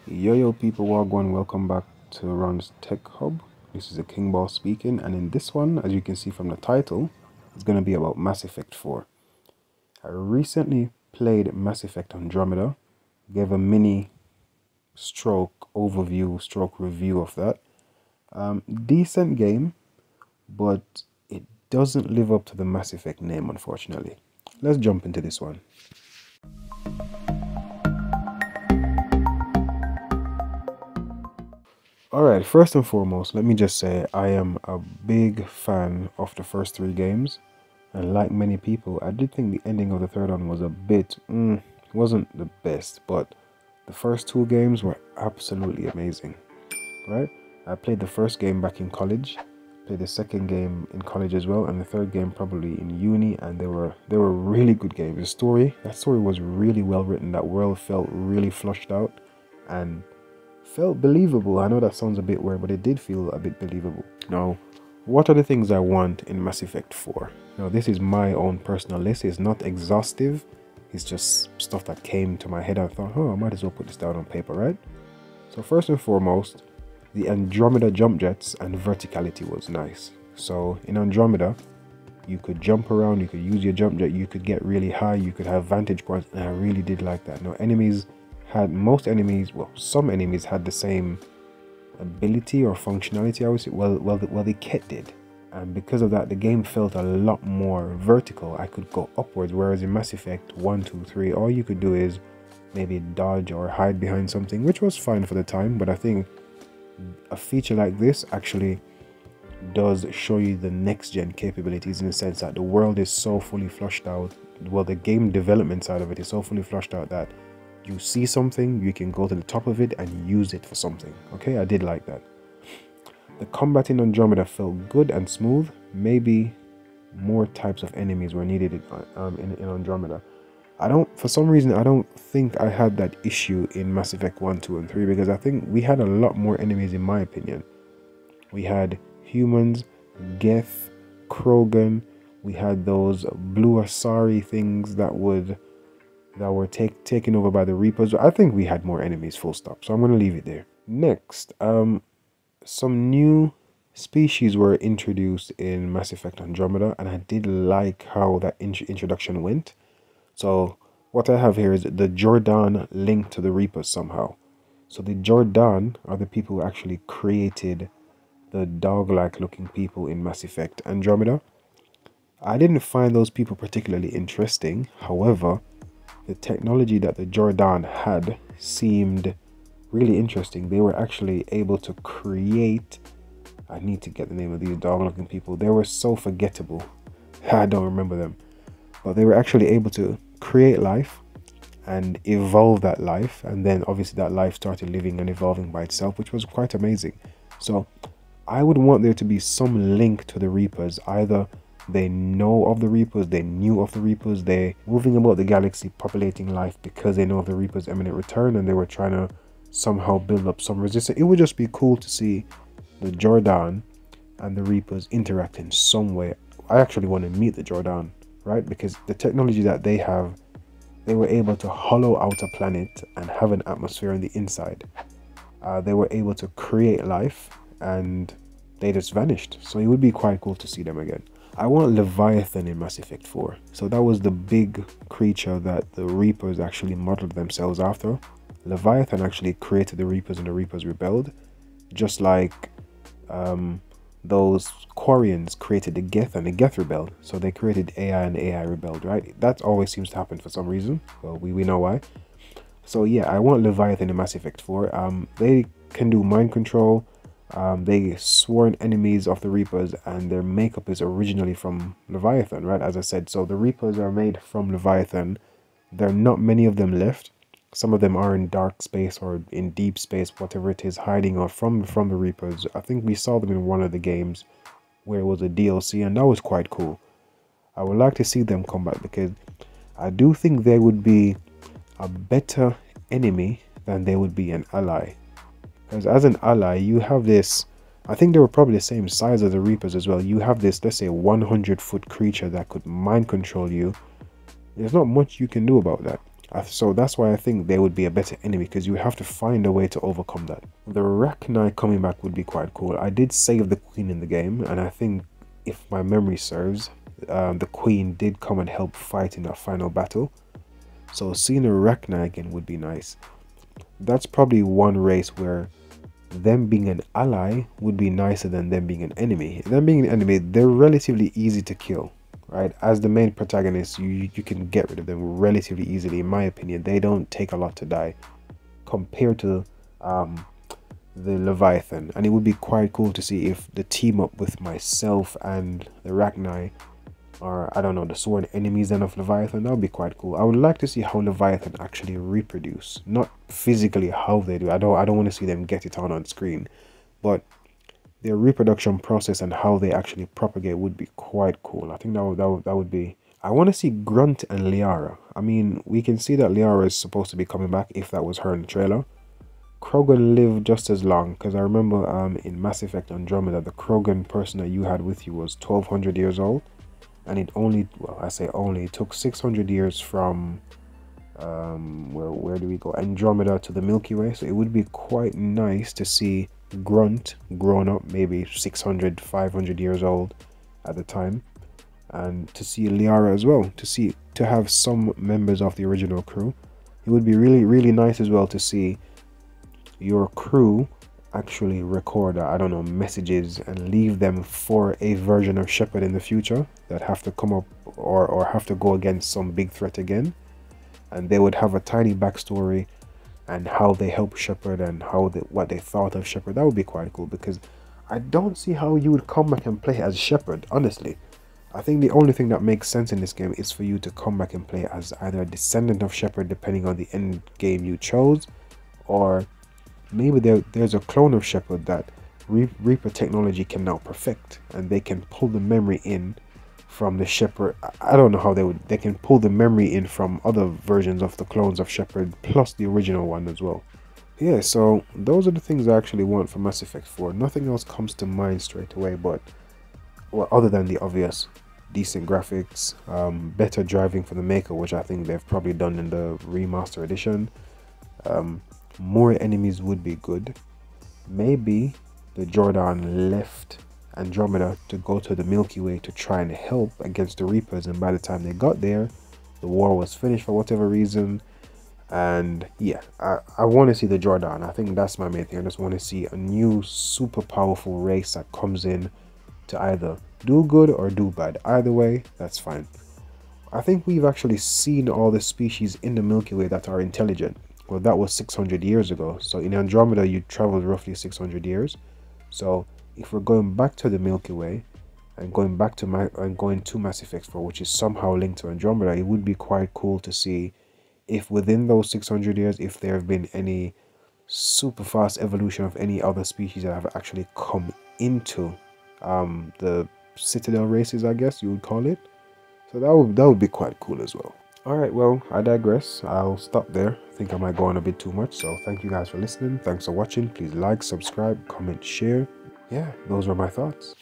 Yo people, wagwan, welcome back to RonsTechHub. This is the King Ball speaking, and in this one, as you can see from the title, it's going to be about Mass Effect 4. I recently played Mass Effect Andromeda, gave a mini stroke overview, stroke review of that. Decent game, but it doesn't live up to the Mass Effect name, unfortunately. Let's jump into this one. Alright, first and foremost, let me just say I am a big fan of the first three games. And like many people, I did think the ending of the third one was a bit, wasn't the best. But the first two games were absolutely amazing, right? I played the first game back in college, played the second game in college as well, and the third game probably in uni, and they were really good games. That story was really well written. That world felt really flushed out, and felt believable. I know that sounds a bit weird, but it did feel a bit believable. Now, what are the things I want in Mass Effect 4? Now, this is my own personal list. It's not exhaustive. It's just stuff that came to my head. I thought, oh, I might as well put this down on paper, right? So first and foremost, the Andromeda jump jets and verticality was nice. So in Andromeda, you could jump around, you could use your jump jet, you could get really high, you could have vantage points, and I really did like that. Now, some enemies had the same ability or functionality, I would say. Well, the kit did, and because of that, the game felt a lot more vertical. I could go upwards, whereas in Mass Effect 1, 2, 3, all you could do is maybe dodge or hide behind something, which was fine for the time. But I think a feature like this actually does show you the next gen capabilities, in the sense that the world is so fully flushed out. Well, the game development side of it is so fully flushed out that you see something, you can go to the top of it and use it for something. Okay, I did like that. The combat in Andromeda felt good and smooth. Maybe more types of enemies were needed in Andromeda. For some reason, I don't think I had that issue in Mass Effect 1, 2, and 3, because I think we had a lot more enemies, in my opinion. We had humans, Geth, Krogan, we had those blue Asari things that were taken over by the Reapers. I think we had more enemies, full stop. So I'm going to leave it there. Next, some new species were introduced in Mass Effect Andromeda, and I did like how that introduction went. So what I have here is the Jordan linked to the Reapers somehow. So the Jordan are the people who actually created the dog-like looking people in Mass Effect Andromeda. I didn't find those people particularly interesting. However, the technology that the Jordan had seemed really interesting. They were actually able to create, I need to get the name of these dog looking people. They were so forgettable. I don't remember them. But they were actually able to create life and evolve that life. And then obviously that life started living and evolving by itself, which was quite amazing. So I would want there to be some link to the Reapers. Either they know of the Reapers, they knew of the Reapers, they're moving about the galaxy populating life because they know of the Reapers' imminent return, and they were trying to somehow build up some resistance. It would just be cool to see the Jordan and the Reapers interact in some way. I actually want to meet the Jordan, right? Because the technology that they have, they were able to hollow out a planet and have an atmosphere on the inside. They were able to create life, and they just vanished. So it would be quite cool to see them again. I want Leviathan in Mass Effect 4. So that was the big creature that the Reapers actually modeled themselves after. Leviathan actually created the Reapers, and the Reapers rebelled. Just like those Quarians created the Geth, and the Geth rebelled. So they created AI, and AI rebelled, right? That always seems to happen for some reason. Well, we know why. So yeah, I want Leviathan in Mass Effect 4. They can do mind control. They sworn enemies of the Reapers, and their makeup is originally from Leviathan, right? As I said, so the Reapers are made from Leviathan. There are not many of them left. Some of them are in dark space or in deep space, whatever it is, hiding or from the Reapers. I think we saw them in one of the games where it was a DLC, and that was quite cool. I would like to see them come back, because I do think they would be a better enemy than they would be an ally. Because as an ally, you have this, I think they were probably the same size as the Reapers as well. You have this, let's say, 100-foot creature that could mind control you. There's not much you can do about that. So that's why I think they would be a better enemy, because you would have to find a way to overcome that. The Rachni coming back would be quite cool. I did save the Queen in the game, and I think if my memory serves, the Queen did come and help fight in that final battle. So seeing a Rachni again would be nice. That's probably one race where them being an ally would be nicer than them being an enemy. Them being an enemy, they're relatively easy to kill, right? As the main protagonist, you can get rid of them relatively easily, in my opinion. They don't take a lot to die compared to the Leviathan. And it would be quite cool to see if the team up with myself and the Rachni are, I don't know, the sworn enemies then of Leviathan. That would be quite cool. I would like to see how Leviathan actually reproduce, not physically how they do. I don't want to see them get it on screen, but their reproduction process and how they actually propagate would be quite cool. I think that would be. I want to see Grunt and Liara. I mean, we can see that Liara is supposed to be coming back if that was her in the trailer. Krogan lived just as long, because I remember in Mass Effect Andromeda, the Krogan person that you had with you was 1200 years old. And it only, well, I say only, it took 600 years from, where do we go? Andromeda to the Milky Way. So it would be quite nice to see Grunt grown up, maybe 600, 500 years old at the time. And to see Liara as well, to have some members of the original crew. It would be really, really nice as well to see your crew actually record, I don't know, messages and leave them for a version of Shepard in the future that have to come up or have to go against some big threat again, and they would have a tiny backstory and how they help Shepard and what they thought of Shepard. That would be quite cool, because I don't see how you would come back and play as Shepard, honestly. I think the only thing that makes sense in this game is for you to come back and play as either a descendant of Shepard, depending on the end game you chose, or maybe there's a clone of Shepard that Reaper technology can now perfect, and they can pull the memory in from the Shepard. I don't know how they can pull the memory in from other versions of the clones of Shepard plus the original one as well. Yeah, so those are the things I actually want for Mass Effect 4. Nothing else comes to mind straight away, but well, other than the obvious, decent graphics, better driving for the maker, which I think they've probably done in the remaster edition. More enemies would be good. Maybe the Jordan left Andromeda to go to the Milky Way to try and help against the Reapers, and by the time they got there, the war was finished for whatever reason. And yeah, I want to see the Jordan. I think that's my main thing. I just want to see a new super powerful race that comes in to either do good or do bad. Either way, that's fine. I think we've actually seen all the species in the Milky Way that are intelligent. Well, that was 600 years ago. So in Andromeda, you traveled roughly 600 years. So if we're going back to the Milky Way and going to Mass Effect 4, which is somehow linked to Andromeda, it would be quite cool to see if within those 600 years, if there have been any super fast evolution of any other species that have actually come into the Citadel races, I guess you would call it. So that would be quite cool as well. Alright, well, I digress. I'll stop there. I think I might go on a bit too much. So thank you guys for listening. Thanks for watching. Please like, subscribe, comment, share. Yeah, those were my thoughts.